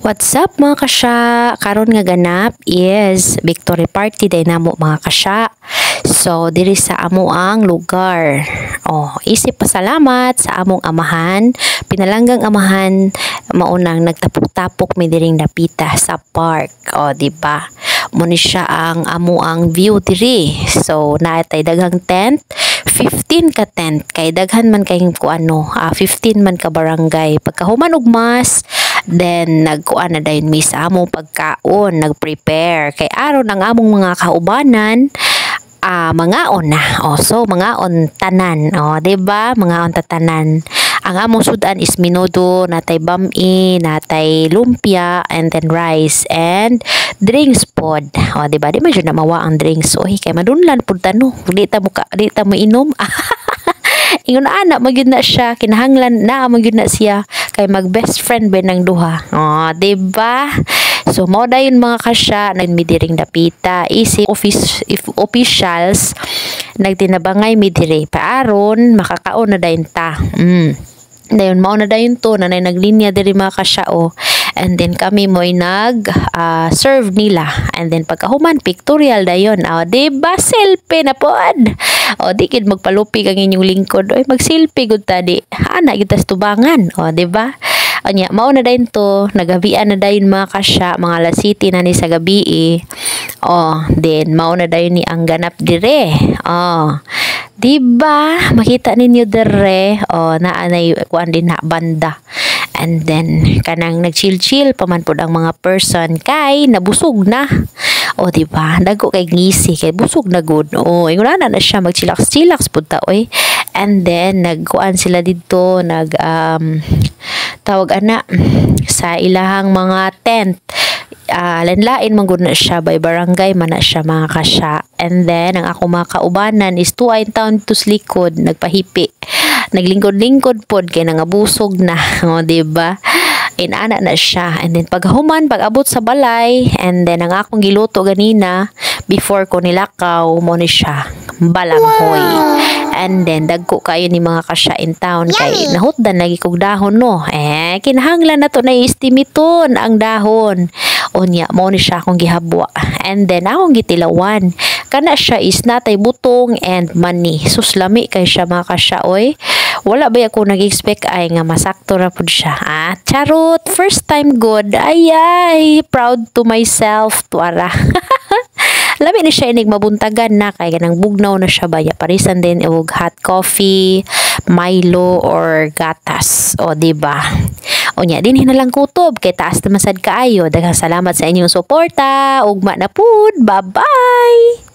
What's up mga kasya? Karon nga ganap is victory party day namo mga kasya. So diri sa amo ang lugar. Isip pasalamat sa among amahan, pinalanggang amahan maunang nagtapok-tapok mi diring dapita sa park. Di ba? Muni siya ang amo ang view diri. So naatay daghang tent, 15 ka tent kay daghan man kay 15 man ka barangay. Pagkahuman og mas then nagkuan na dayon mi sa among pagkaon, nagprepare kay aron ang among mga kaubanan mangaon na. So mangaon tanan. Di ba? Mangaon tatanan. Ang among sudan is minudo, natay bami, natay lumpia, and then rice and drinks pod. Di ba? Di man jud na mawa ang drinks. Kay madunlan pud tano. Di ta mo inom. Ingon ana magyud na siya, kinahanglan na magyud na siya kay mag best friend ba ng duha. Di ba? So mao dayon mga kasya nagmidiring dapita isip officials nagtinabangay mi diri paaron makakaon na dayon ta. Dayon mao na dayon to nanay naglinya diri mga kasya and then kami mo'y serve nila and then pagkahuman pictorial dayon. Di ba selfie na pod. Di kid magpalupi kang inyong lingkod magselfie gud ta di ana gitas tubangan. Di ba? Anya mao na dayon to nagabian na dayon mga kasya mga alas 7 na ni sa gabi then mao na dayon ni ang ganap dire. Di ba makita ninyo dire naanay kuan din na banda. And then kanang nagchill-chill paman pud ang mga person kay nabusog na. Di ba? Dago kay ngisi kay busog na gud. Ingon na siya magchillax-chillax pud ta And then nagkuan sila dito tawag ana sa ilahang mga tent. Lain-lain man gud na siya by barangay man na siya mga kasya. And then ang ako mga kaubanan is tuay taon to likod nagpahipi. Naglingkod-lingkod pod kay nangabusog na. Di ba? Inana na siya. And then paghuman pag-abot sa balay and then ang akong giluto ganina before ko nilakaw mo ni siya balanghoy. And then dagko kayo ni mga kasya in town kay nahutdan lagi kog dahon kinahanglan na to na istimiton ang dahon. Nya mo ni siya akong gihabwa and then akong gitilawan kana siya is natay butong and mani suslami kay siya mga kasya wala ba ako nag-expect ay nga masakto ra pud siya. Charot, first time good. Ay proud to myself tuara. Lami ni siya inig mabuntagan na kay ganang bugnaw na siya baya parisan din og hot coffee, Milo or gatas. Di ba? Nya din hinalang kutob kay taas na masad kaayo. Daghang salamat sa inyong suporta. Ugma na pud. Bye-bye.